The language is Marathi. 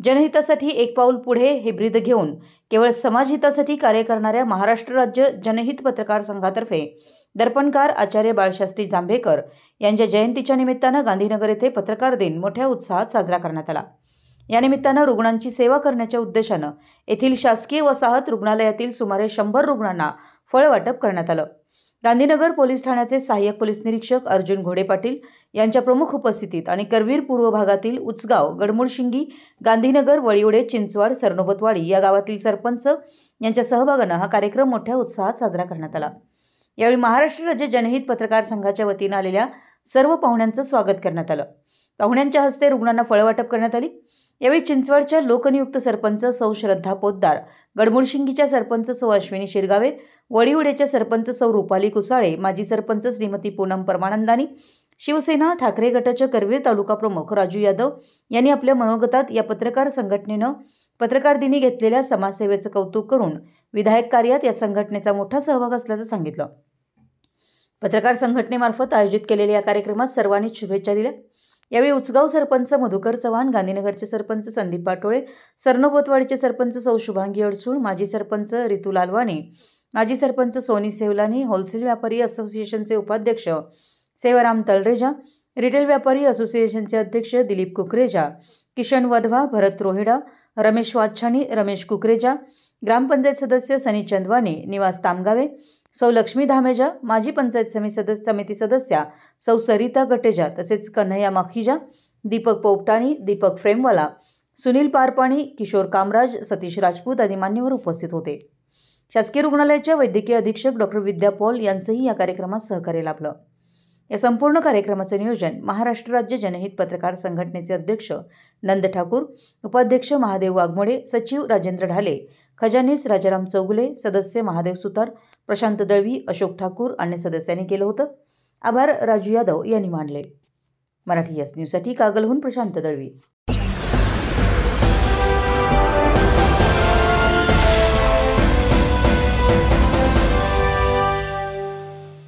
जनहितासाठी एक पाऊल पुढे हे ब्रीद घेऊन केवळ समाजहितासाठी कार्य करणाऱ्या महाराष्ट्र राज्य जनहित पत्रकार संघातर्फे दर्पणकार आचार्य बाळशास्त्री जांभेकर यांच्या जयंतीच्या निमित्तानं गांधीनगर येथे पत्रकार दिन मोठ्या उत्साहात साजरा करण्यात आला। या निमित्तानं रुग्णांची सेवा करण्याच्या उद्देशानं येथील शासकीय वसाहत रुग्णालयातील सुमारे 100 रुग्णांना फळ वाटप करण्यात आलं। गांधीनगर पोलीस ठाण्याचे सहाय्यक पोलीस निरीक्षक अर्जुन घोडे पाटील यांच्या प्रमुख उपस्थितीत आणि करवीर पूर्व भागातील उचगाव, गडमुळशिंगी, गांधीनगर, वळीवडे, चिंचवाड, सरनोबतवाडी या गावातील सरपंच यांच्या सहभागानं हा कार्यक्रम मोठ्या उत्साहात साजरा करण्यात आला। यावेळी महाराष्ट्र राज्य जनहित पत्रकार संघाच्या वतीनं आलेल्या सर्व पाहुण्यांचं स्वागत करण्यात आलं। पाहुण्यांच्या हस्ते रुग्णांना फळ वाटप करण्यात आली। यावेळी चिंचवडच्या लोकनियुक्त सरपंच सौ श्रद्धा पोद्दार, गडमुळशिंगीच्या सरपंच सौ अश्विनी शिरगावे, वळीवडेच्या सरपंच सौ रुपाली कुसाळे, माजी सरपंच श्रीमती पूनम परमानंदानी, शिवसेना ठाकरे गटाच्या करवीर तालुका प्रमुख राजू यादव यांनी आपल्या मनोगतात या पत्रकार संघटनेनं पत्रकार दिनी घेतलेल्या समाजसेवेचं कौतुक करून विधायक कार्यात या संघटनेचा मोठा सहभाग असल्याचं सांगितलं। पत्रकार संघटनेमार्फत आयोजित केलेल्या या कार्यक्रमात सर्वांनीच शुभेच्छा दिल्या। यावेळी उचगाव सरपंच मधुकर चव्हाण, गांधीनगरचे सरपंच संदीप पाटोळे, सरनोबतवाडीचे सरपंच सौ शुभांगी अडसूळ, माजी सरपंच रितू लालवाणी, माजी सरपंच सोनी सेवलानी, होलसेल व्यापारी असोसिएशनचे उपाध्यक्ष सेवाराम तलरेजा, रिटेल व्यापारी असोसिएशनचे अध्यक्ष दिलीप कुकरेजा, किशन वधवा, भरत रोहिडा, रमेश वाच्छानी, रमेश कुकरेजा, ग्रामपंचायत सदस्य सनी चंदवानी, निवास तामगावे, सौ लक्ष्मी धामेजा, माजी पंचायत समिती सदस्या सौ सरिता गटेजा, तसेच कन्हैया मखीजा, दीपक पोपटाणी, दीपक फ्रेमवाला, सुनील पारपाणी, किशोर कामराज, सतीश राजपूत आदी मान्यवर उपस्थित होते। शासकीय रुग्णालयाच्या वैद्यकीय अधीक्षक डॉक्टर विद्या पॉल यांचंही या कार्यक्रमात सहकार्य लाभलं। या संपूर्ण कार्यक्रमाचे नियोजन महाराष्ट्र राज्य जनहित पत्रकार संघटनेचे अध्यक्ष नंद ठाकूर, उपाध्यक्ष महादेव वाघमोडे, सचिव राजेंद्र ढाले, खजानीस राजाराम चौगुले, सदस्य महादेव सुतार, प्रशांत दळवी, अशोक ठाकूर आणि सदस्यांनी केलं होतं। आभार राजू यादव यांनी मानले। मराठी एस न्यूजसाठी कागलहून प्रशांत दळवी।